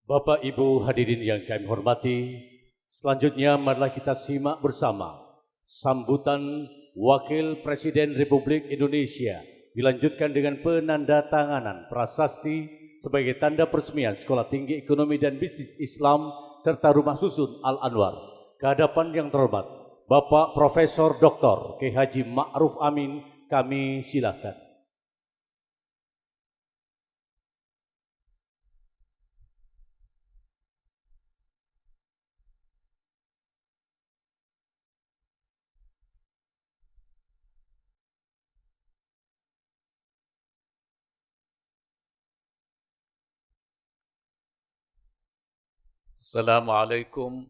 Bapak Ibu hadirin yang kami hormati, selanjutnya marilah kita simak bersama sambutan Wakil Presiden Republik Indonesia dilanjutkan dengan penandatanganan prasasti sebagai tanda peresmian Sekolah Tinggi Ekonomi dan Bisnis Islam serta Rumah Susun Al-Anwar. Kehadapan yang terhormat Bapak Profesor Dr. K. Haji Ma'ruf Amin, kami silakan. Assalamualaikum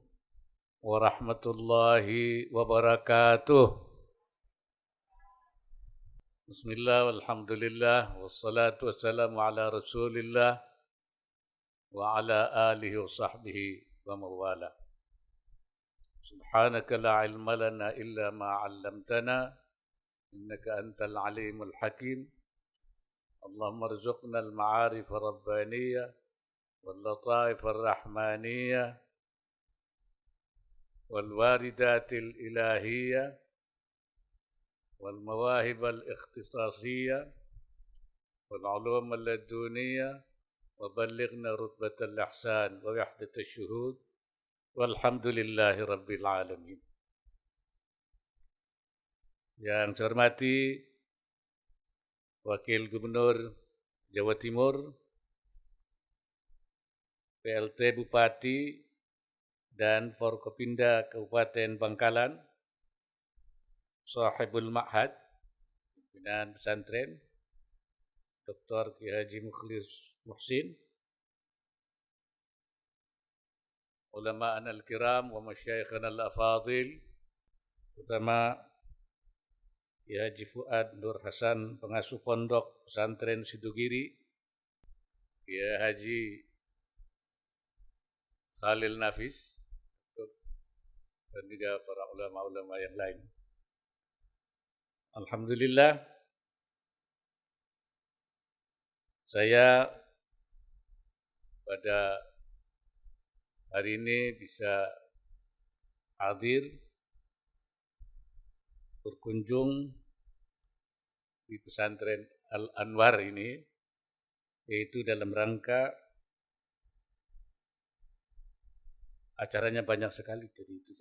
warahmatullahi wabarakatuh. Bismillah walhamdulillah wassalatu wassalamu ala rasulillah wa ala alihi wa sahbihi wa mawala. Subhanaka la ilma lana illa ma 'allamtana innaka antal alimul hakim. Allahumma rzuqna al-ma'arif ar-rabbaniyah واللطائف الرحمانية والواردات الإلهية والمواهب الاختصاصية والعلوم اللدنية وبلغنا رتبة الإحسان ووحدة الشهود والحمد لله رب العالمين. Yang saya hormati Wakil Gubernur Jawa Timur, PLT Bupati dan Forkopimda Kabupaten Bangkalan, Sahibul Ma'had, pimpinan pesantren, Dr. K. Haji Mukhlis Muhsin, ulama'ana al-kiram wa masyayikhana al-afadil, terutama K. Haji Fuad Nur Hasan, pengasuh pondok pesantren Sidogiri, K. Haji Khalil Nafis, dan juga para ulama-ulama yang lain. Alhamdulillah, saya pada hari ini bisa hadir berkunjung di pesantren Al-Anwar ini, yaitu dalam rangka acaranya banyak sekali jadi itu.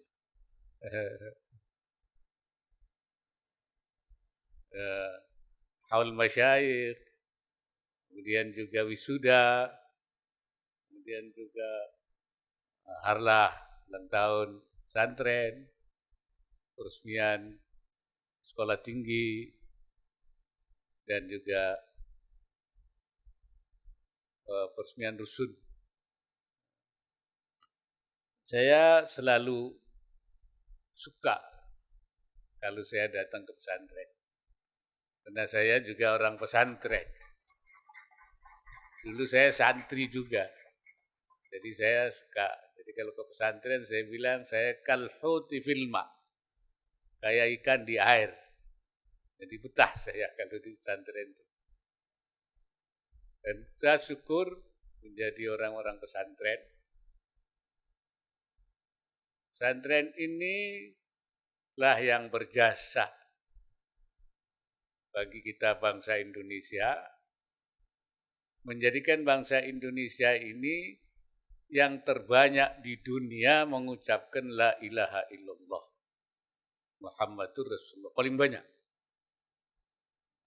Haul masyayikh, kemudian juga wisuda, kemudian juga harlah ulang tahun pesantren, peresmian sekolah tinggi, dan juga peresmian rusun. Saya selalu suka kalau saya datang ke pesantren, karena saya juga orang pesantren. Dulu saya santri juga, jadi saya suka. Jadi kalau ke pesantren saya bilang saya kalhuti fil ma, kayak ikan di air. Jadi betah saya kalau di pesantren itu. Dan saya syukur menjadi orang-orang pesantren. Pesantren ini lah yang berjasa bagi kita bangsa Indonesia, menjadikan bangsa Indonesia ini yang terbanyak di dunia mengucapkan la ilaha illallah Muhammadur Rasulullah, paling banyak.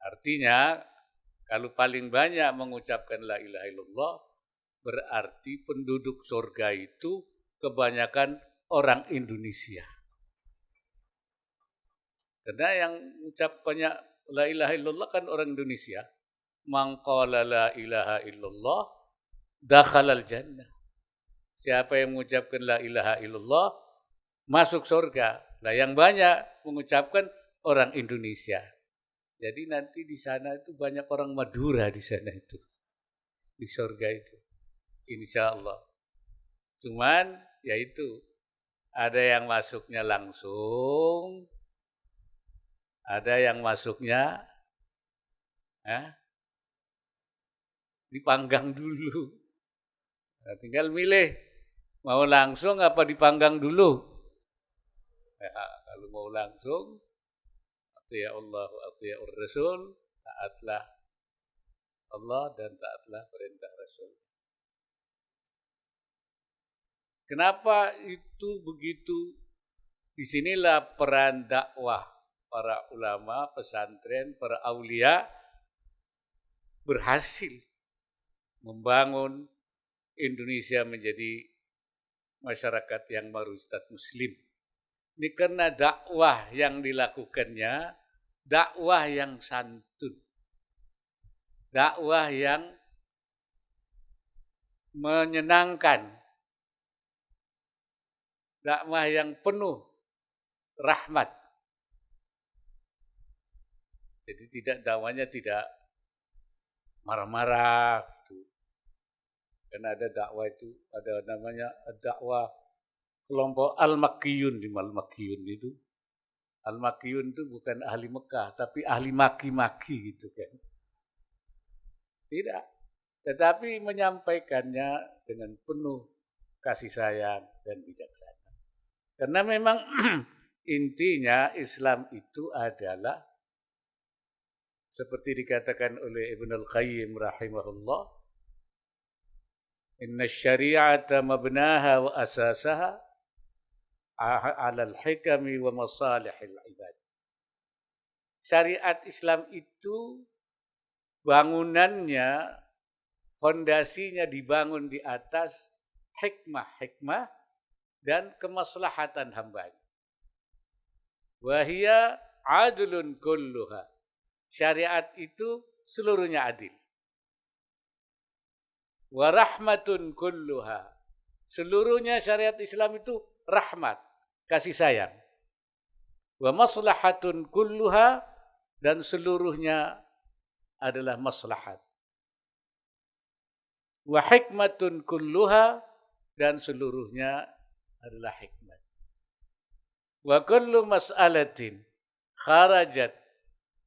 Artinya kalau paling banyak mengucapkan la ilaha illallah, berarti penduduk surga itu kebanyakan orang Indonesia. Karena yang ucap banyak la ilaha illallah kan orang Indonesia. Man qala la ilaha illallah dakhalal jannah. Siapa yang mengucapkan la ilaha illallah masuk surga. Nah, yang banyak mengucapkan orang Indonesia. Jadi nanti di sana itu banyak orang Madura di sana itu. Di surga itu. Insyaallah. Cuman ya itu, ada yang masuknya langsung, ada yang masuknya dipanggang dulu. Nah, tinggal milih mau langsung apa dipanggang dulu. Ya, kalau mau langsung, atiya Allah, atiya Rasul, taatlah Allah dan taatlah perintah Rasul. Kenapa itu begitu? Disinilah peran dakwah para ulama, pesantren, para aulia berhasil membangun Indonesia menjadi masyarakat yang mayoritas Muslim. Ini karena dakwah yang dilakukannya, dakwah yang santun, dakwah yang menyenangkan, dakwah yang penuh rahmat. Jadi dakwahnya tidak marah-marah gitu. Karena ada dakwah itu, ada namanya dakwah kelompok Al-Makkiyun di Al-Makkiyun itu. Al-Makkiyun itu bukan ahli Mekah, tapi ahli maki-maki gitu kan. Tidak. Tetapi menyampaikannya dengan penuh kasih sayang dan bijaksana. Karena memang intinya Islam itu adalah seperti dikatakan oleh Ibnu Al-Qayyim rahimahullah, inna syari'ata mabnaha wa asasaha ala al-hikami wa masalihil ibad. Syariat Islam itu bangunannya, fondasinya dibangun di atas hikmah-hikmah dan kemaslahatan hambanya. Wahia adlun kulluha. Syariat itu seluruhnya adil. Wa rahmatun kulluha. Seluruhnya syariat Islam itu rahmat, kasih sayang. Wa maslahatun kulluha, dan seluruhnya adalah maslahat. Wa hikmatun kulluha, dan seluruhnya adalah hikmat. Wa kullu mas'alatin kharajat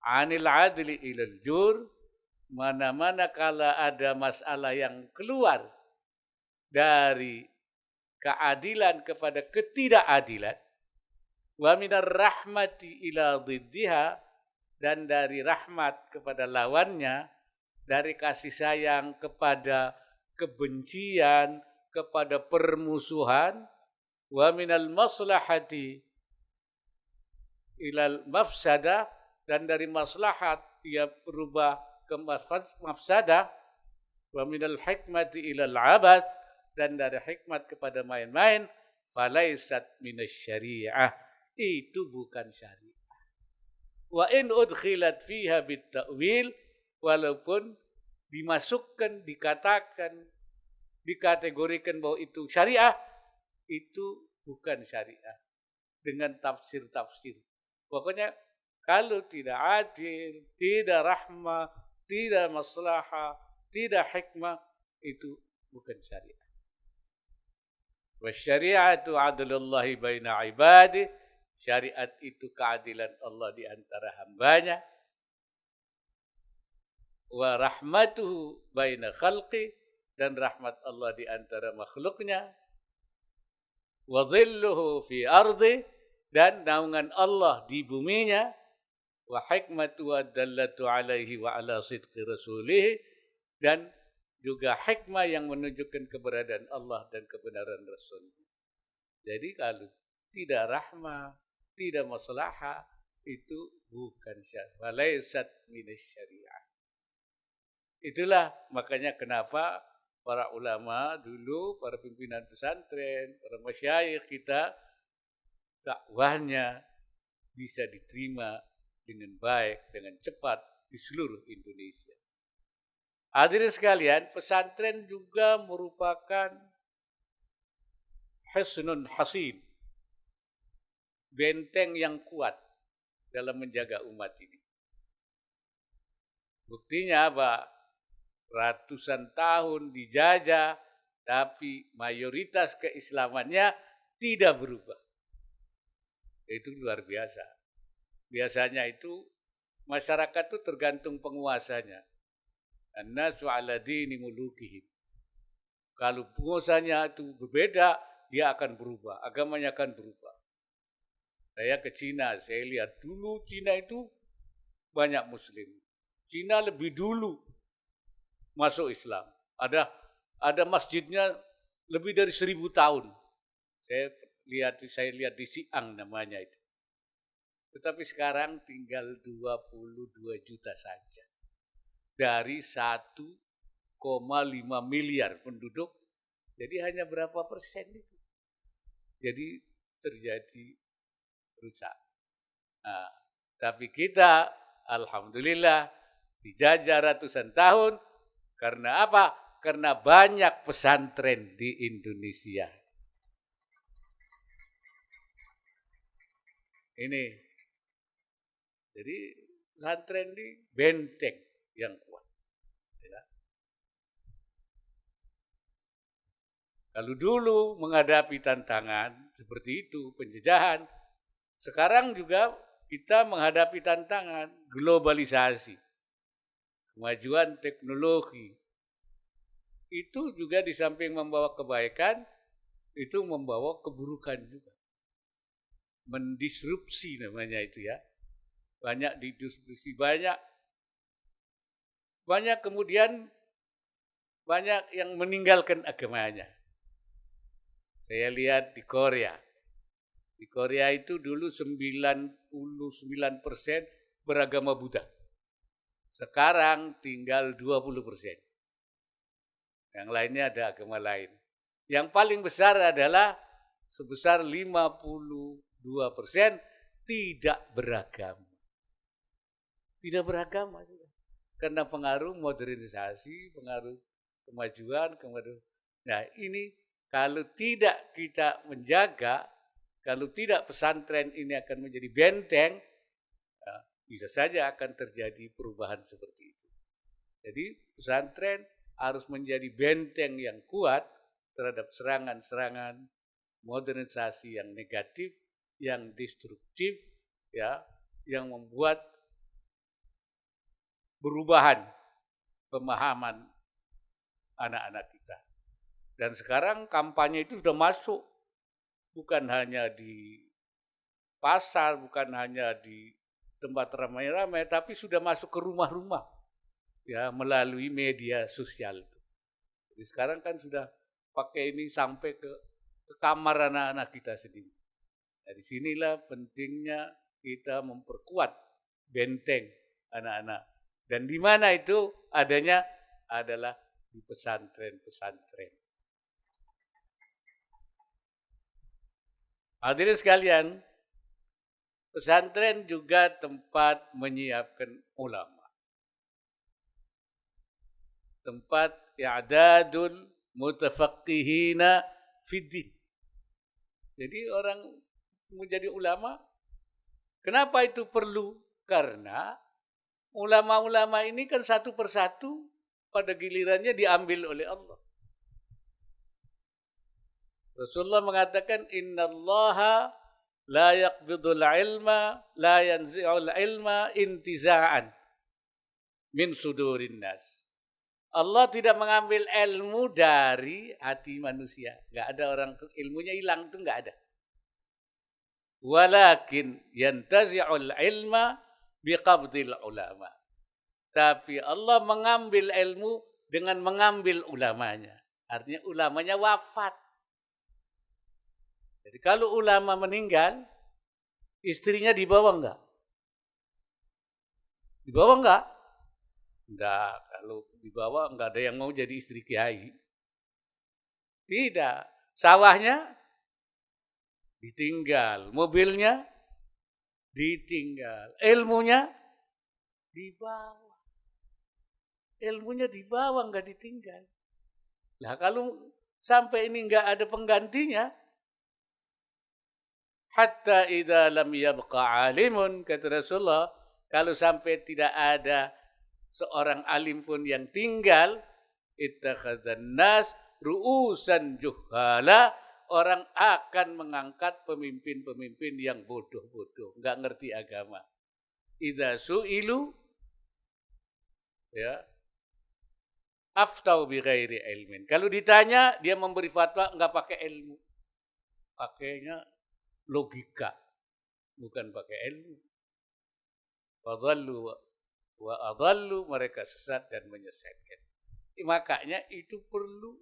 'anil 'adli ilal jur, mana-mana kala ada masalah yang keluar dari keadilan kepada ketidakadilan, wa minar rahmati ila dhiddiha, dan dari rahmat kepada lawannya, dari kasih sayang kepada kebencian, kepada permusuhan, wa minal maslahati ilal mafsadah, dan dari maslahat ia berubah ke mafsadah, wa minal hikmati ilal abad, dan dari hikmat kepada main-main, falaisat minas syariah, itu bukan syariah. Wa in udkhilat fiha bit ta'wil, walaupun dimasukkan, dikatakan, dikategorikan bahwa itu syariah, itu bukan syariah dengan tafsir-tafsir. Pokoknya kalau tidak adil, tidak rahmah, tidak maslahah, tidak hikmah, itu bukan syariah. Wasyari'atu 'adlullahi baina 'ibadihi, syariat itu keadilan Allah di antara hambanya. Wa rahmatuhu baina khalqi, dan rahmat Allah di antara makhluknya. Wa dhilluhu fi ardi, dan naungan Allah di buminya. Wa hikmatu dallatu alaihi wa ala sidqi rasulih, dan juga hikmah yang menunjukkan keberadaan Allah dan kebenaran Rasul. Jadi kalau tidak rahmah, tidak maslahah, itu bukan syariat. Walaysat minas syariah. Itulah makanya kenapa para ulama dulu, para pimpinan pesantren, para masyayikh kita, dakwahnya bisa diterima dengan baik, dengan cepat di seluruh Indonesia. Hadirin sekalian, pesantren juga merupakan hisnun hasin, benteng yang kuat dalam menjaga umat ini. Buktinya apa? Ratusan tahun dijajah, tapi mayoritas keislamannya tidak berubah. Itu luar biasa. Biasanya itu masyarakat itu tergantung penguasanya. An-nasu ala dini mulukihim. Kalau pengusahanya itu berbeda, dia akan berubah, agamanya akan berubah. Saya ke Cina, saya lihat dulu Cina itu banyak Muslim. Cina lebih dulu masuk Islam. Ada masjidnya lebih dari 1000 tahun. Saya lihat di Siang namanya itu. Tetapi sekarang tinggal 22 juta saja. Dari 1,5 miliar penduduk, jadi hanya berapa persen itu. Jadi terjadi rusak. Nah, tapi kita, alhamdulillah, dijajah ratusan tahun. Karena apa? Karena banyak pesantren di Indonesia. Ini. Jadi pesantren ini benteng yang kuat. Ya. Kalau dulu menghadapi tantangan seperti itu, penjajahan, sekarang juga kita menghadapi tantangan globalisasi, kemajuan teknologi. Itu juga di samping membawa kebaikan, itu membawa keburukan juga. Mendisrupsi namanya itu ya. Banyak didisrupsi, banyak kemudian banyak yang meninggalkan agamanya. Saya lihat di Korea. Di Korea itu dulu 99% beragama Buddha. Sekarang tinggal 20%. Yang lainnya ada agama lain. Yang paling besar adalah sebesar 52% tidak beragama. Tidak beragama juga. Karena pengaruh modernisasi, pengaruh kemajuan. Nah ini kalau tidak kita menjaga, kalau tidak pesantren ini akan menjadi benteng, bisa saja akan terjadi perubahan seperti itu. Jadi pesantren harus menjadi benteng yang kuat terhadap serangan-serangan modernisasi yang negatif, yang destruktif, ya, yang membuat perubahan pemahaman anak-anak kita. Dan sekarang kampanye itu sudah masuk, bukan hanya di pasar, bukan hanya di tempat ramai-ramai, tapi sudah masuk ke rumah-rumah, ya, melalui media sosial itu. Jadi sekarang kan sudah pakai ini sampai ke kamar anak-anak kita sendiri. Dari sinilah pentingnya kita memperkuat benteng anak-anak. Dan di mana itu adanya adalah di pesantren-pesantren. Hadirin sekalian, pesantren juga tempat menyiapkan ulama. Tempat i'dadul mutafaqqihina fiddin. Jadi orang menjadi ulama, kenapa itu perlu? Karena ulama-ulama ini kan satu persatu pada gilirannya diambil oleh Allah. Rasulullah mengatakan innallaha la yaqbidul ilma la yanzi'ul ilma intiza'an min sudurin nas. Allah tidak mengambil ilmu dari hati manusia. Enggak ada orang ilmunya hilang, itu enggak ada. Walakin yantazi'ul ilma biqabdil ulama. Tapi Allah mengambil ilmu dengan mengambil ulamanya. Artinya ulamanya wafat. Jadi kalau ulama meninggal, istrinya dibawa enggak? Dibawa enggak? Enggak. Kalau dibawa enggak ada yang mau jadi istri kiai. Tidak. Sawahnya ditinggal. Mobilnya ditinggal. Ilmunya dibawa. Ilmunya dibawa, enggak ditinggal. Nah kalau sampai ini enggak ada penggantinya, hatta idza lam yabqa alimun, kata Rasulullah, kalau sampai tidak ada seorang alim pun yang tinggal, ittakhadzan nas ru'usan juhala, orang akan mengangkat pemimpin-pemimpin yang bodoh-bodoh, enggak ngerti agama. Idza su'ilu, ya, aftau bi ghairi ilmin. Kalau ditanya, dia memberi fatwa enggak pakai ilmu. Pakainya logika, bukan pakai ilmu. Fadhallu wa adhallu, mereka sesat dan menyesatkan. Makanya itu perlu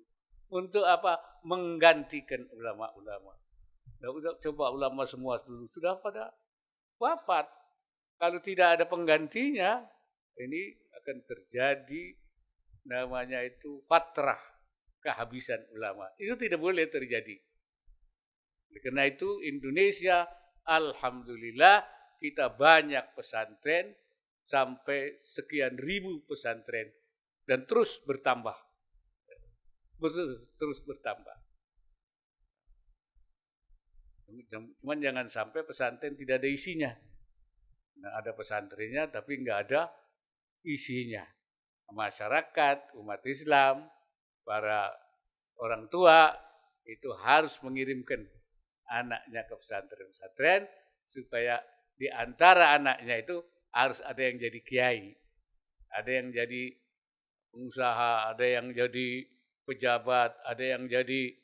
untuk apa? Menggantikan ulama-ulama. Coba ulama semua dulu sudah pada wafat. Kalau tidak ada penggantinya, ini akan terjadi namanya itu fatrah, kehabisan ulama. Itu tidak boleh terjadi. Karena itu Indonesia, alhamdulillah, kita banyak pesantren, sampai sekian ribu pesantren, dan terus bertambah. Terus bertambah. Cuman jangan sampai pesantren tidak ada isinya. Nah, ada pesantrennya tapi nggak ada isinya. Masyarakat, umat Islam, para orang tua itu harus mengirimkan anaknya ke pesantren-pesantren supaya di antara anaknya itu harus ada yang jadi kiai, ada yang jadi pengusaha, ada yang jadi pejabat, ada yang jadi,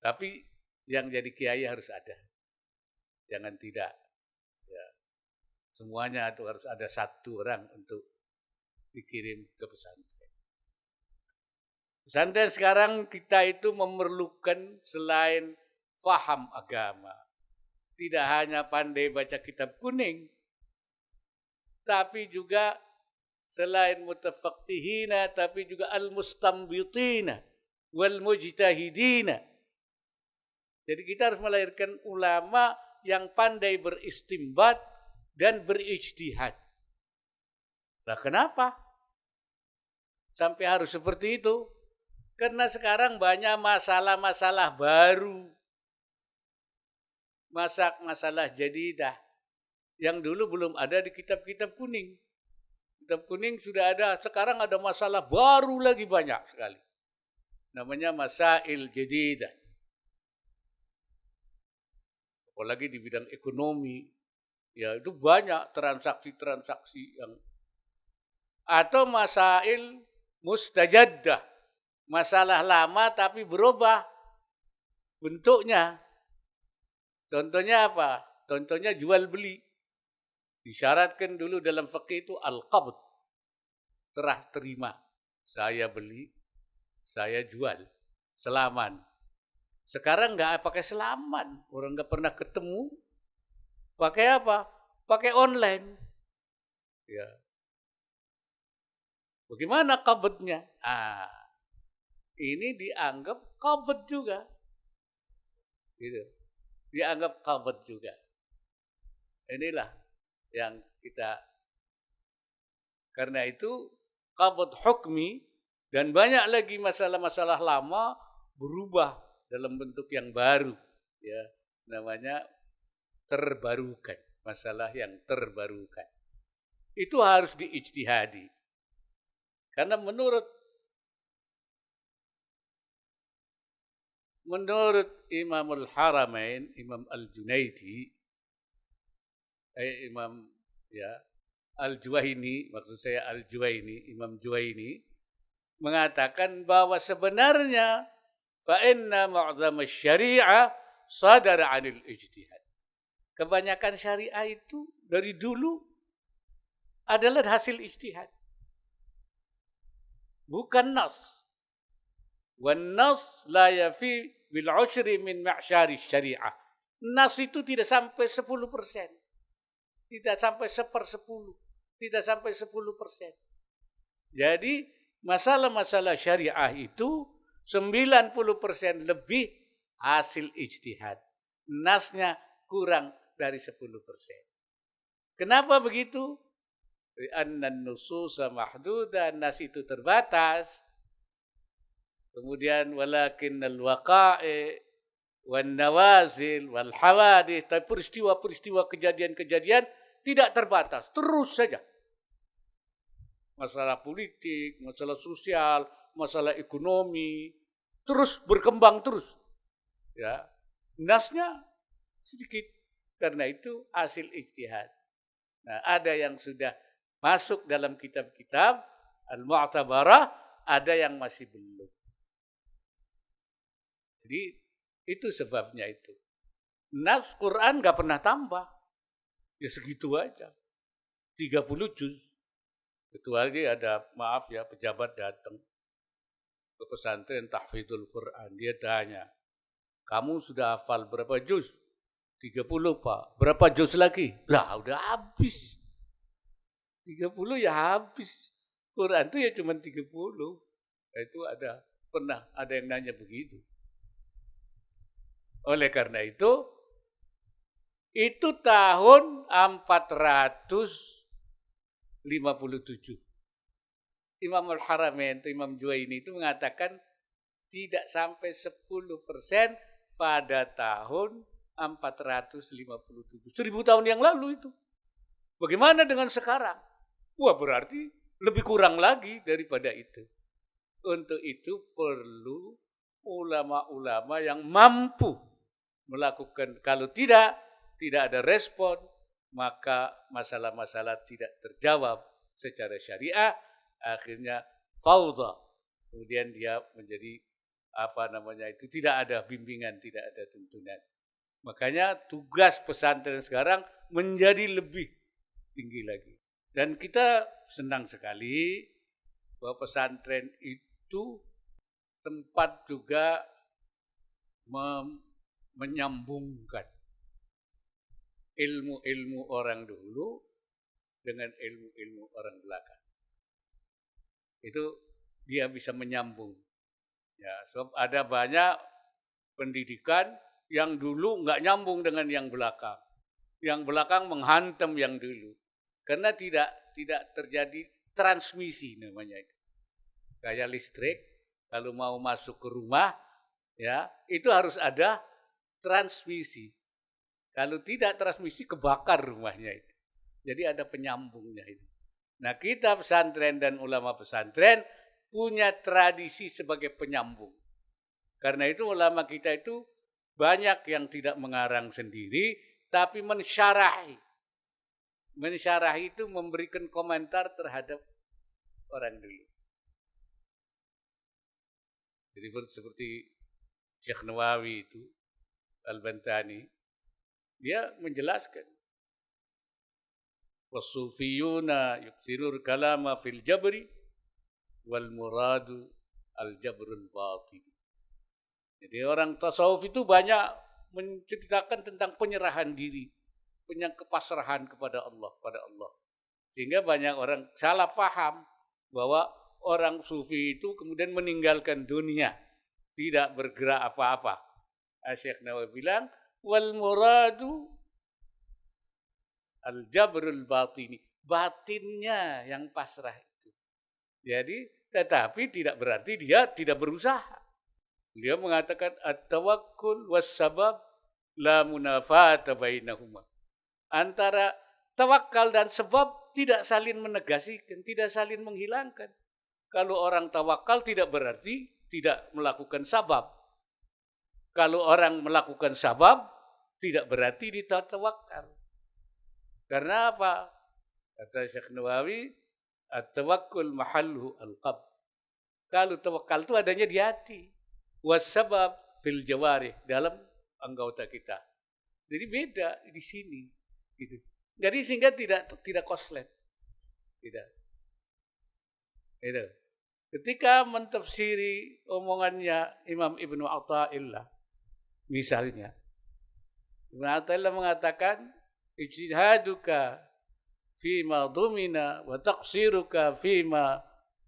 tapi yang jadi kiai harus ada, jangan tidak. Ya. Semuanya itu harus ada satu orang untuk dikirim ke pesantren. Pesantren sekarang kita itu memerlukan selain faham agama, tidak hanya pandai baca kitab kuning, tapi juga selain mutafaqihina, tapi juga al-mustanbitina wal mujtahidina. Jadi kita harus melahirkan ulama yang pandai beristimbat dan berijtihad. Nah, kenapa sampai harus seperti itu? Karena sekarang banyak masalah-masalah baru. Masalah jadidah yang dulu belum ada di kitab-kitab kuning. Kitab kuning sudah ada, sekarang ada masalah baru lagi banyak sekali. Namanya masail jadidah. Apalagi di bidang ekonomi, ya itu banyak transaksi-transaksi yang, atau masail mustajaddah, masalah lama tapi berubah bentuknya. Contohnya apa? Contohnya jual beli. Disyaratkan dulu dalam fikih itu al-qabd, serah terima. Saya beli, saya jual, selaman. Sekarang nggak pakai selaman, orang nggak pernah ketemu. Pakai apa? Pakai online. Ya. Bagaimana qabdnya? Ini dianggap qabd juga. Gitu. Dianggap qabd juga. Inilah yang kita, karena itu qabd hukmi dan banyak lagi masalah-masalah lama berubah dalam bentuk yang baru, ya, namanya terbarukan, masalah yang terbarukan. Itu harus diijtihadi. Karena menurut Imamul Haramain, Imam Al-Junaidi, Imam Al-Juwaini, maksud saya Al-Juwaini, Imam Juwaini, mengatakan bahwa sebenarnya fa inna mu'dhama syari'ah sadara 'anil ijtihad. Kebanyakan syariah itu dari dulu adalah hasil ijtihad. Bukan nas. Wan nas la yafi bil 'ushri min ma'syari syariah. Nas itu tidak sampai 10%. Tidak sampai 1/10, tidak sampai 10%. Jadi masalah-masalah syariah itu 90% lebih hasil ijtihad. Nasnya kurang dari 10%. Kenapa begitu? Li'annan nususa mahduda, nas itu terbatas. Kemudian walakinnal waqa'i wan nawazil wal hawadith, tapi peristiwa-peristiwa kejadian-kejadian tidak terbatas, terus saja. Masalah politik, masalah sosial, masalah ekonomi, terus berkembang terus. Ya, nasnya sedikit. Karena itu hasil ijtihad. Nah, ada yang sudah masuk dalam kitab-kitab al-mu'tabarah, ada yang masih belum. Jadi itu sebabnya itu. Nah, Quran nggak pernah tambah. Ya segitu aja. 30 juz. Kecuali ada, maaf ya, pejabat datang ke pesantren tahfidzul Quran. Dia tanya, kamu sudah hafal berapa juz? 30 Pak. Berapa juz lagi? Lah udah habis. 30 ya habis. Quran itu ya cuma 30. Itu pernah ada yang nanya begitu. Oleh karena itu tahun 457. Imam Al-Haramain itu Imam Juwaini itu mengatakan tidak sampai 10% pada tahun 457. 1000 tahun yang lalu itu. Bagaimana dengan sekarang? Wah, berarti lebih kurang lagi daripada itu. Untuk itu perlu ulama-ulama yang mampu melakukan. Kalau tidak ada respon, maka masalah-masalah tidak terjawab secara syariah, akhirnya fauda. Kemudian dia menjadi tidak ada bimbingan, tidak ada tuntunan. Makanya tugas pesantren sekarang menjadi lebih tinggi lagi. Dan kita senang sekali bahwa pesantren itu tempat juga menyambungkan ilmu-ilmu orang dulu dengan ilmu-ilmu orang belakang. Itu dia bisa menyambung. Ya, sebab ada banyak pendidikan yang dulu nggak nyambung dengan yang belakang. Yang belakang menghantam yang dulu. Karena tidak terjadi transmisi namanya itu. Kayak listrik, kalau mau masuk ke rumah, ya itu harus ada transmisi. Kalau tidak transmisi, kebakar rumahnya itu. Jadi ada penyambungnya itu. Nah, kita pesantren dan ulama pesantren punya tradisi sebagai penyambung. Karena itu ulama kita itu banyak yang tidak mengarang sendiri, tapi mensyarahi. Mensyarahi itu memberikan komentar terhadap orang dulu. Jadi seperti Syekh Nawawi itu, Al-Bantani, dia menjelaskan. Wasufiyuna yuksirur kalama fil jabri wal muradu al-jabrul batin. Jadi orang tasawuf itu banyak menceritakan tentang penyerahan diri, kepasrahan kepada Allah, Sehingga banyak orang salah paham bahwa orang sufi itu kemudian meninggalkan dunia, tidak bergerak apa-apa. Syekh Nawawi bilang, wal muradu al-jabrul batini. Batinnya yang pasrah itu. Jadi, tetapi tidak berarti dia tidak berusaha. Beliau mengatakan at-tawakkul was-sabab la munafata bainahuma. Antara tawakal dan sebab tidak saling menegasikan, tidak saling menghilangkan. Kalau orang tawakal tidak berarti tidak melakukan sabab. Kalau orang melakukan sabab tidak berarti ditawakal. Karena apa? Kata Syekh Nawawi, at-tawakkul mahalluhu al-qalb. Kalau tawakal itu adanya di hati. Was-sabab fil jawarih, dalam anggota kita. Jadi beda di sini. Gitu. Jadi sehingga tidak koslet. Tidak. Itu. Ketika mentafsiri omongannya Imam Ibnu Athaillah, misalnya, Ibnu Athaillah mengatakan, ijtihaduka fima dhumina wa taqsiruka fima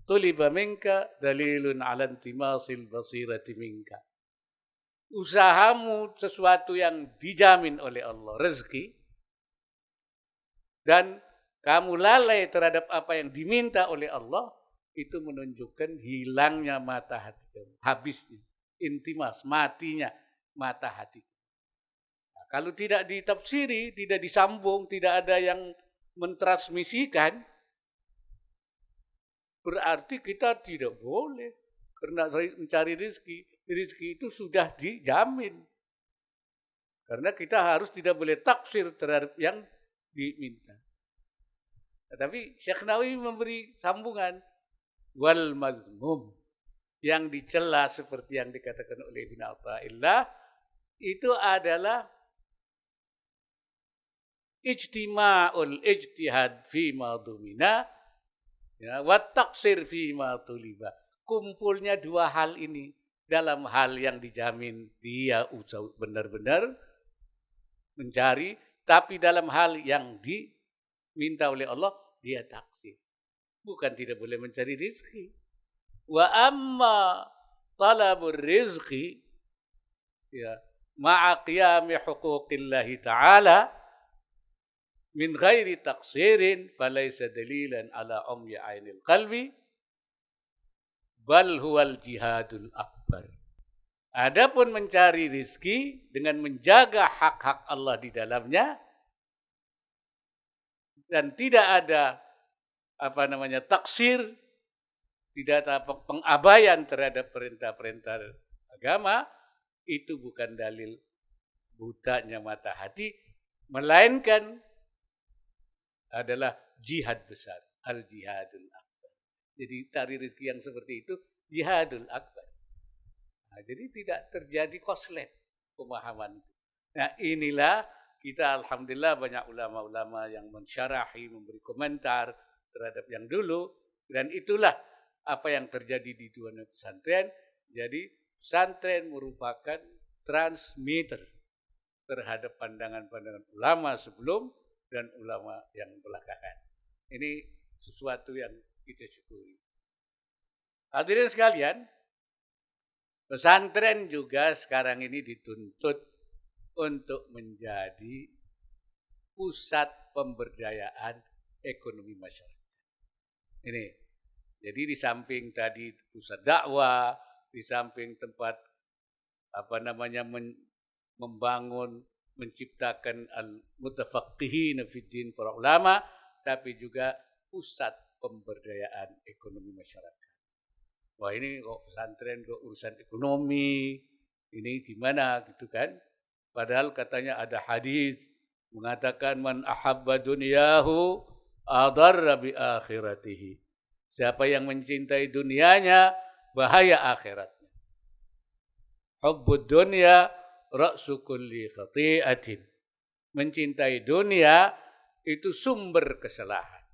tuliba minka dalilun ala intimasil basirati minka. Usahamu sesuatu yang dijamin oleh Allah, rezeki, dan kamu lalai terhadap apa yang diminta oleh Allah, itu menunjukkan hilangnya mata hati kamu, habisnya, intimas, matinya mata hati. Nah, kalau tidak ditafsiri, tidak disambung, tidak ada yang mentransmisikan, berarti kita tidak boleh. Karena mencari rezeki itu sudah dijamin. Karena kita harus tidak boleh taksir terhadap yang diminta. Tetapi Syekh Nawawi memberi sambungan. wal mazmum. Yang dicela seperti yang dikatakan oleh Ibn Athaillah itu adalah ijtima'ul ijtihad fima dumina ya, wa taqsir fima tuliba. Kumpulnya dua hal ini dalam hal yang dijamin dia benar-benar mencari, tapi dalam hal yang diminta oleh Allah dia taksir. Bukan tidak boleh mencari rezeki. Wa amma talabur rizqi ya ma'a qiyami huquqillahi ta'ala min ghairi taqsirin falaysa dalilan ala umyi ainil qalbi bal huwal jihadul akbar. Adapun mencari rizki dengan menjaga hak-hak Allah di dalamnya dan tidak ada taksir, tidak ada pengabaian terhadap perintah-perintah agama, itu bukan dalil butanya mata hati, melainkan adalah jihad besar, al-jihadul akbar. Jadi cari rezeki yang seperti itu jihadul akbar. Nah, jadi tidak terjadi koslet pemahaman itu. Nah, inilah kita alhamdulillah banyak ulama-ulama yang mensyarahi, memberi komentar terhadap yang dulu, dan itulah apa yang terjadi di dua pesantren. Jadi pesantren merupakan transmitter terhadap pandangan-pandangan ulama sebelum dan ulama yang belakangan. Ini sesuatu yang kita syukuri. Hadirin sekalian, pesantren juga sekarang ini dituntut untuk menjadi pusat pemberdayaan ekonomi masyarakat. Ini, jadi di samping tadi pusat dakwah, di samping tempat membangun, menciptakan al-mutafaqqihin fid din para ulama, tapi juga pusat pemberdayaan ekonomi masyarakat. Wah, ini kok pesantren kok urusan ekonomi, ini gimana gitu kan? Padahal katanya ada hadis mengatakan man ahabba dunyahu adarra bi akhiratihi. Siapa yang mencintai dunianya, bahaya akhiratnya. Hubbud dunya ra'su kulli khati'atin. Mencintai dunia itu sumber kesalahan.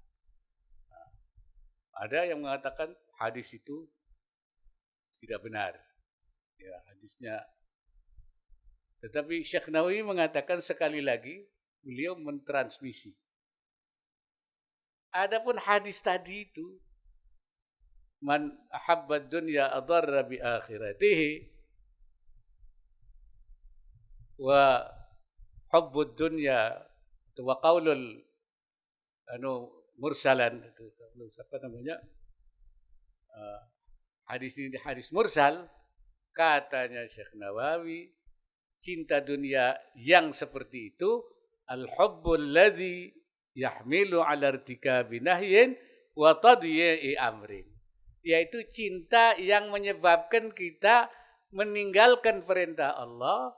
Ada yang mengatakan hadis itu tidak benar. Ya, hadisnya. Tetapi Syekh Nawawi mengatakan sekali lagi, beliau mentransmisi. Adapun hadis tadi itu, man ahabba dunya adarra bi akhiratihi wa hubbud dunya wa qaulul mursalan, apa namanya, hadis ini hadis mursal, katanya Syekh Nawawi, cinta dunia yang seperti itu al-hubbul ladzi yahmilu 'ala irtikabi nahyin wa tadyi'i amrin, yaitu cinta yang menyebabkan kita meninggalkan perintah Allah,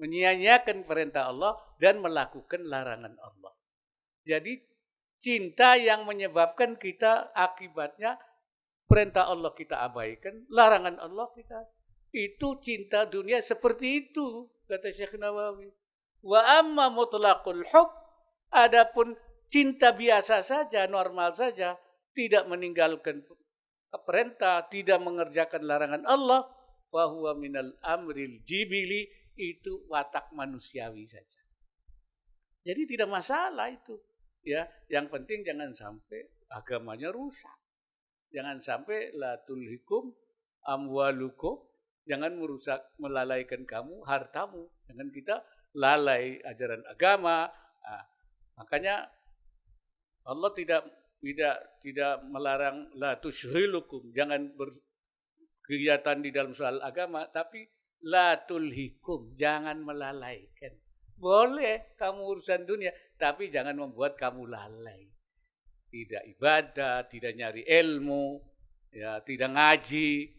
menyia-nyiakan perintah Allah dan melakukan larangan Allah. Jadi cinta yang menyebabkan kita akibatnya perintah Allah kita abaikan, larangan Allah kita. Itu cinta dunia seperti itu, kata Syekh Nawawi. Wa amma mutlaqul hub, adapun cinta biasa saja, normal saja, tidak meninggalkan perintah, tidak mengerjakan larangan Allah, fahuwa minal amril jibili, itu watak manusiawi saja. Jadi tidak masalah itu. Ya, yang penting jangan sampai agamanya rusak. Jangan sampai la tulhikum amwalukum, jangan merusak, melalaikan kamu hartamu. Jangan kita lalai ajaran agama. Nah, makanya Allah tidak melarang la tusyghilukum, jangan berkegiatan di dalam soal agama, tapi la tulhikum, jangan melalaikan. Boleh kamu urusan dunia, tapi jangan membuat kamu lalai. Tidak ibadah, tidak nyari ilmu, ya, tidak ngaji,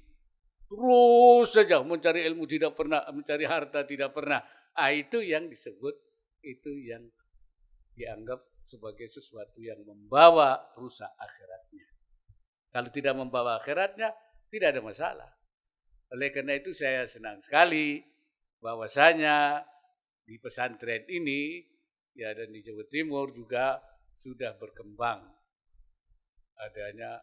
terus saja mencari ilmu, tidak pernah mencari harta, tidak pernah. Itu yang disebut, itu yang dianggap sebagai sesuatu yang membawa rusak akhiratnya. Kalau tidak membawa akhiratnya, tidak ada masalah. Oleh karena itu saya senang sekali bahwasanya di pesantren ini ya dan di Jawa Timur juga sudah berkembang adanya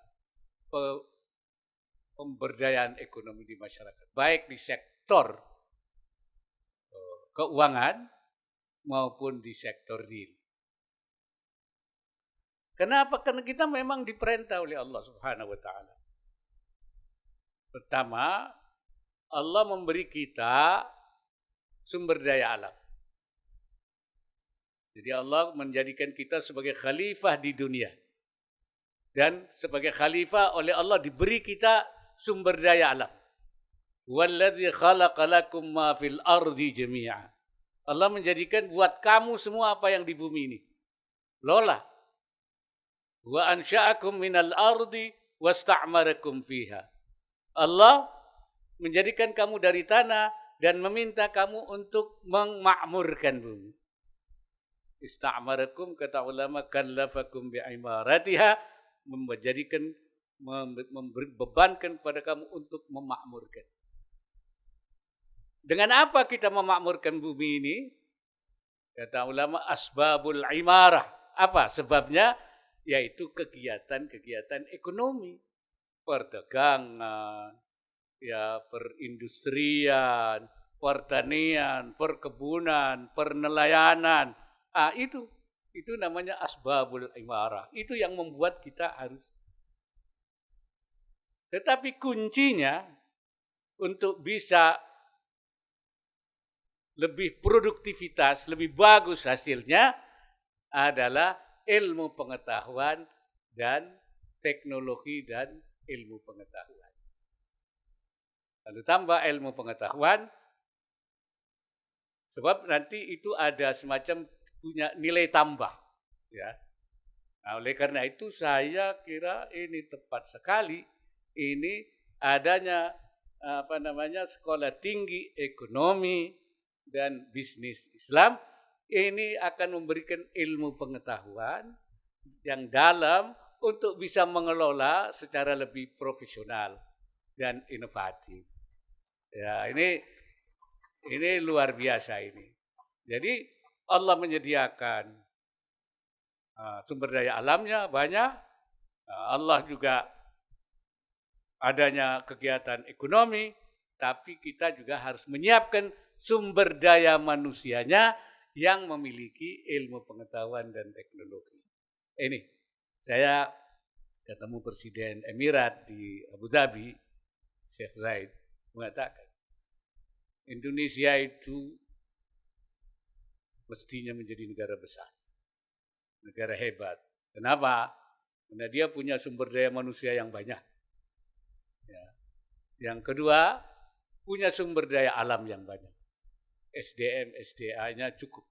pemberdayaan ekonomi di masyarakat, baik di sektor keuangan maupun di sektor real. Kenapa? Karena kita memang diperintah oleh Allah Subhanahu wa taala. Pertama, Allah memberi kita sumber daya alam. Jadi Allah menjadikan kita sebagai khalifah di dunia. Dan sebagai khalifah oleh Allah diberi kita sumber daya alam. Walladzi khalaqa lakum ma fil ardi jami'a. Allah menjadikan buat kamu semua apa yang di bumi ini. Lola. Wa ansha'akum minal ardi wasta'marakum fiha. Allah menjadikan kamu dari tanah dan meminta kamu untuk memakmurkan bumi. Ista'marakum kata ulama kallafakum bi'imaratiha, menjadikan membebankan pada kamu untuk memakmurkan. Dengan apa kita memakmurkan bumi ini? Kata ulama asbabul imarah. Apa sebabnya? Yaitu kegiatan-kegiatan ekonomi, perdagangan, ya perindustrian, pertanian, perkebunan, pernelayanan. Itu namanya asbabul imarah. Itu yang membuat kita harus. Tetapi kuncinya untuk bisa lebih produktivitas, lebih bagus hasilnya adalah ilmu pengetahuan dan teknologi dan ilmu pengetahuan. Lalu tambah ilmu pengetahuan, sebab nanti itu ada semacam punya nilai tambah. Ya. Nah, oleh karena itu saya kira ini tepat sekali. Ini adanya sekolah tinggi ekonomi dan bisnis Islam ini akan memberikan ilmu pengetahuan yang dalam untuk bisa mengelola secara lebih profesional dan inovatif. Ya, ini luar biasa ini. Jadi Allah menyediakan sumber daya alamnya banyak. Allah juga adanya kegiatan ekonomi, tapi kita juga harus menyiapkan sumber daya manusianya yang memiliki ilmu pengetahuan dan teknologi. Ini, saya ketemu Presiden Emirat di Abu Dhabi, Sheikh Zayed, mengatakan, Indonesia itu mestinya menjadi negara besar, negara hebat. Kenapa? Karena dia punya sumber daya manusia yang banyak. Ya. Yang kedua, punya sumber daya alam yang banyak. SDM, SDA-nya cukup.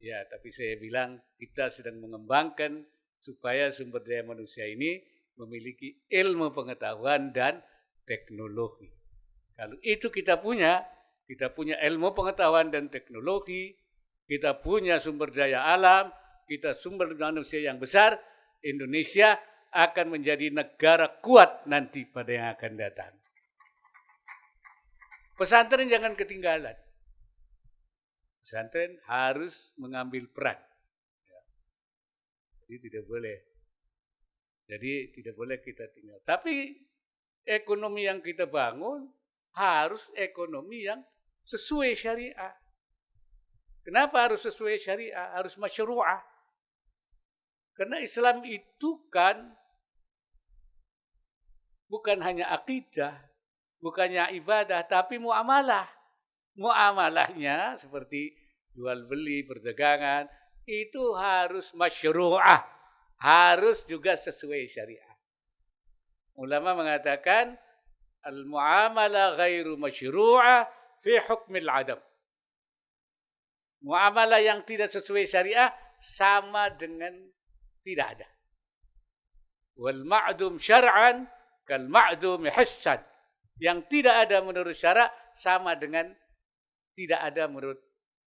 Ya, tapi saya bilang kita sedang mengembangkan supaya sumber daya manusia ini memiliki ilmu pengetahuan dan teknologi. Kalau itu kita punya ilmu pengetahuan dan teknologi, kita punya sumber daya alam, kita sumber manusia yang besar, Indonesia akan menjadi negara kuat nanti pada yang akan datang. Pesantren jangan ketinggalan. Pesantren harus mengambil peran. Jadi tidak boleh kita tinggal. Tapi ekonomi yang kita bangun harus ekonomi yang sesuai syariah. Kenapa harus sesuai syariah? Harus masyru'ah. Karena Islam itu kan bukan hanya akidah, bukannya ibadah, tapi muamalah. Muamalahnya seperti jual beli, perdagangan, itu harus masyru'ah. Harus juga sesuai syariah. Ulama mengatakan, al-muamalah ghairu masyru'ah fi hukmil adam. Muamalah yang tidak sesuai syariah sama dengan tidak ada. Wal ma'dum syar'an kal ma'dum hissan. Yang tidak ada menurut syara sama dengan tidak ada menurut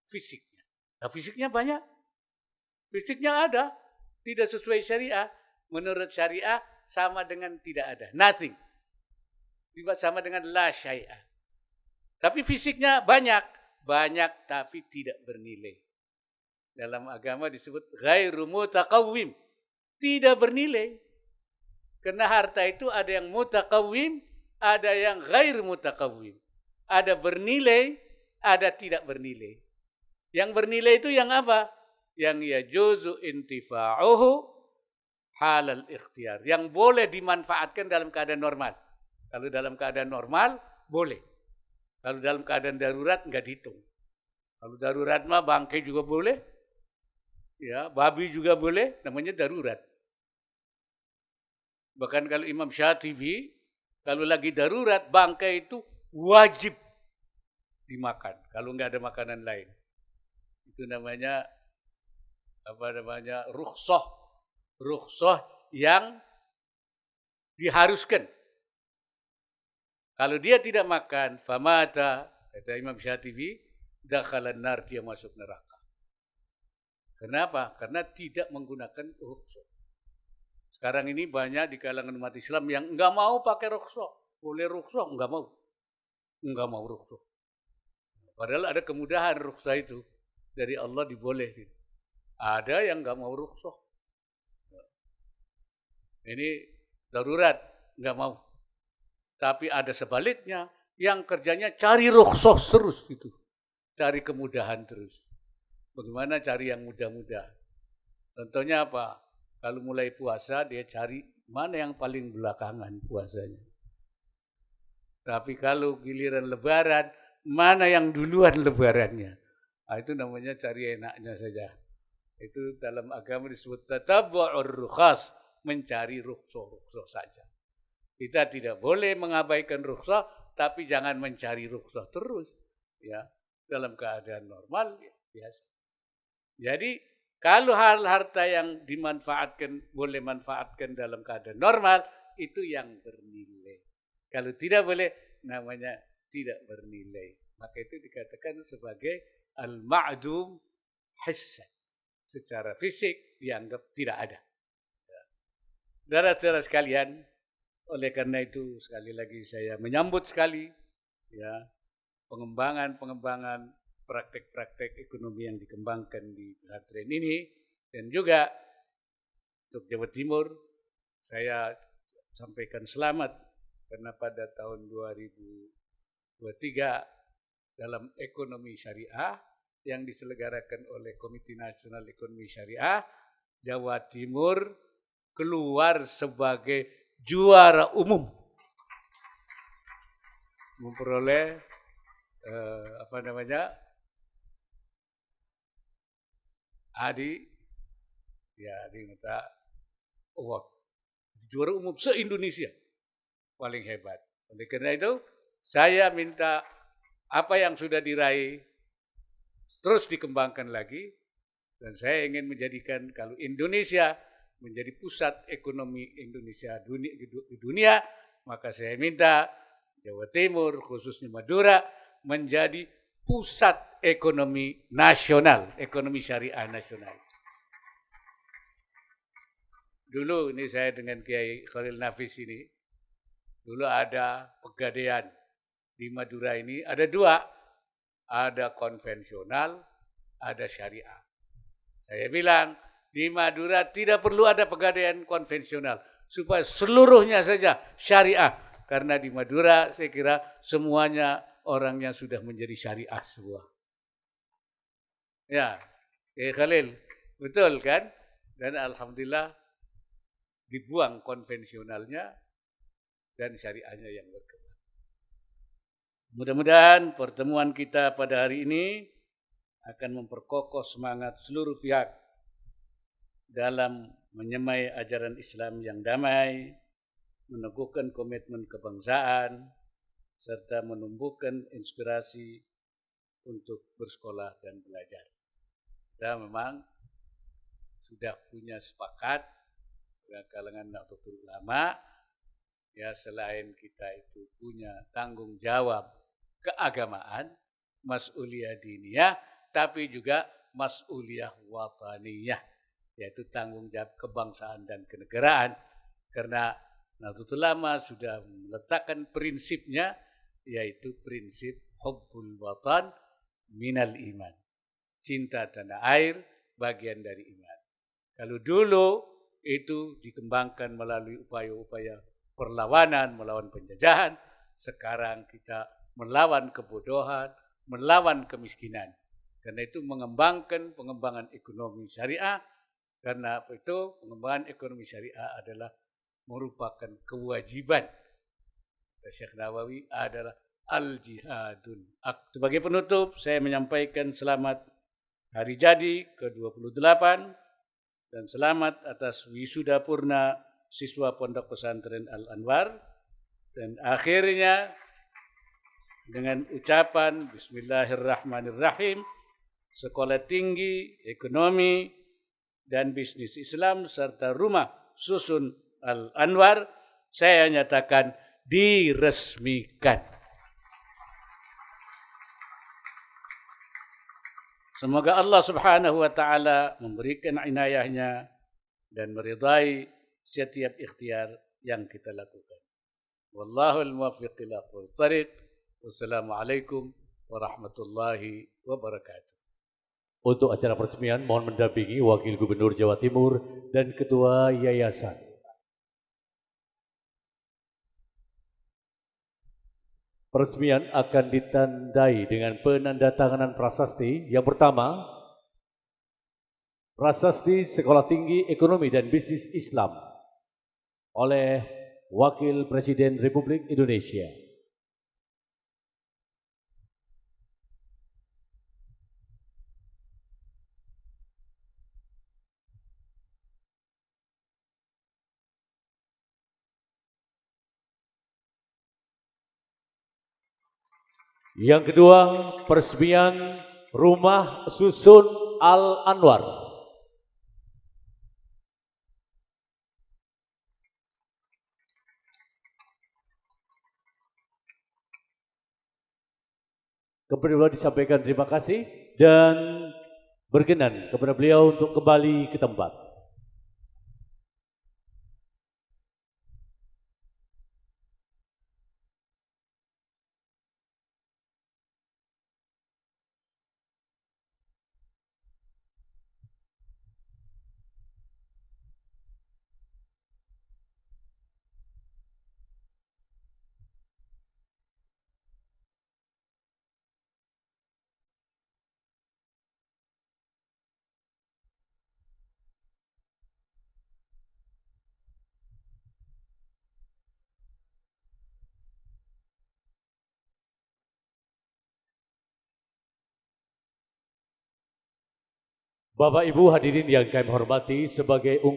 fisiknya. Nah, fisiknya banyak. Fisiknya ada, tidak sesuai syariah. Menurut syariah sama dengan tidak ada, nothing. Sama dengan la syai'a. Tapi fisiknya banyak tapi tidak bernilai. Dalam agama disebut ghairu mutaqawwim, tidak bernilai. Karena harta itu ada yang mutaqawwim, ada yang ghair mutaqawwim. Ada bernilai, ada tidak bernilai. Yang bernilai itu yang apa? Yang yajuzu intifa'uhu halal ikhtiyar. Yang boleh dimanfaatkan dalam keadaan normal. Kalau dalam keadaan normal, boleh. Kalau dalam keadaan darurat, enggak dihitung. Kalau darurat mah bangkai juga boleh. Ya, babi juga boleh, namanya darurat. Bahkan kalau Imam Syatibi, kalau lagi darurat, bangkai itu wajib dimakan. Kalau enggak ada makanan lain. Itu namanya, rukhsah. Rukhsah yang diharuskan. Kalau dia tidak makan, famata, kata Imam Syatibi, dakhalan nar, dia masuk neraka. Kenapa? Karena tidak menggunakan rukhsah. Sekarang ini banyak di kalangan umat Islam yang enggak mau pakai rukhsah. Boleh rukhsah, enggak mau. Enggak mau rukhsah. Padahal ada kemudahan rukhsah itu. Dari Allah dibolehin. Ada yang enggak mau rukhsah. Ini darurat, enggak mau. Tapi ada sebaliknya yang kerjanya cari rukhsah terus gitu. Cari kemudahan terus. Bagaimana cari yang mudah-mudah? Contohnya apa? Kalau mulai puasa dia cari mana yang paling belakangan puasanya. Tapi kalau giliran lebaran, mana yang duluan lebarannya? Nah, itu namanya cari enaknya saja. Itu dalam agama disebut tatabbu'ur rukhas, mencari rukhsah saja. Kita tidak boleh mengabaikan rukhsah, tapi jangan mencari rukhsah terus. Ya, dalam keadaan normal ya, biasa. Jadi kalau hal harta yang dimanfaatkan, boleh manfaatkan dalam keadaan normal, itu yang bernilai. Kalau tidak boleh, namanya tidak bernilai. Maka itu dikatakan sebagai al-ma'dum hissan. Secara fisik dianggap tidak ada. Saudara-saudara sekalian, oleh karena itu sekali lagi saya menyambut sekali ya pengembangan praktek-praktek ekonomi yang dikembangkan di pesantren ini, dan juga untuk Jawa Timur saya sampaikan selamat karena pada tahun 2023 dalam ekonomi syariah yang diselenggarakan oleh Komite Nasional Ekonomi Syariah, Jawa Timur keluar sebagai juara umum, memperoleh Adi Mata Award, juara umum se-Indonesia, paling hebat. Oleh karena itu saya minta apa yang sudah diraih terus dikembangkan lagi, dan saya ingin menjadikan kalau Indonesia menjadi pusat ekonomi Indonesia di dunia, maka saya minta Jawa Timur, khususnya Madura, menjadi pusat ekonomi nasional, ekonomi syariah nasional. Dulu ini saya dengan Kiai Khalil Nafis ini, dulu ada pegadaian di Madura ini, ada dua, ada konvensional, ada syariah. Saya bilang, di Madura tidak perlu ada pegadaian konvensional, supaya seluruhnya saja syariah. Karena di Madura saya kira semuanya orangnya sudah menjadi syariah semua. Ya, Khalil, betul kan? Dan alhamdulillah dibuang konvensionalnya dan syariahnya yang berkembang. Mudah-mudahan pertemuan kita pada hari ini akan memperkokoh semangat seluruh pihak dalam menyemai ajaran Islam yang damai, meneguhkan komitmen kebangsaan, serta menumbuhkan inspirasi untuk bersekolah dan belajar. Kita memang sudah punya sepakat dengan kalangan Nahdlatul Ulama, ya selain kita itu punya tanggung jawab keagamaan, mas'uliyah diniyah, tapi juga mas'uliyah wataniyah, yaitu tanggung jawab kebangsaan dan kenegaraan. Karena Nahdlatul Ulama sudah meletakkan prinsipnya, yaitu prinsip hubbul watan minal iman. Cinta tanah air bagian dari iman. Kalau dulu itu dikembangkan melalui upaya-upaya perlawanan, melawan penjajahan, sekarang kita melawan kebodohan, melawan kemiskinan. Karena itu mengembangkan pengembangan ekonomi syariah, karena itu pengembangan ekonomi syariah adalah merupakan kewajiban. Syekh Nawawi adalah al-jihadul akbar. Sebagai penutup, saya menyampaikan selamat hari jadi ke-28 dan selamat atas wisuda purna siswa Pondok Pesantren Al-Anwar. Dan akhirnya dengan ucapan Bismillahirrahmanirrahim, Sekolah Tinggi Ekonomi dan Bisnis Islam serta Rumah Susun Al-Anwar saya nyatakan diresmikan. Semoga Allah Subhanahu wa taala memberikan inayahnya dan meridai setiap ikhtiar yang kita lakukan. Wallahul muwaffiq ila aqwamit thariq. Wassalamualaikum warahmatullahi wabarakatuh. Untuk acara peresmian mohon mendampingi Wakil Gubernur Jawa Timur dan Ketua Yayasan. Peresmian akan ditandai dengan penandatanganan prasasti. Yang pertama, Prasasti Sekolah Tinggi Ekonomi dan Bisnis Islam oleh Wakil Presiden Republik Indonesia. Yang kedua, peresmian Rumah Susun Al-Anwar. Kepada beliau disampaikan terima kasih dan berkenan kepada beliau untuk kembali ke tempat. Bapak Ibu hadirin yang kami hormati, sebagai ungkapan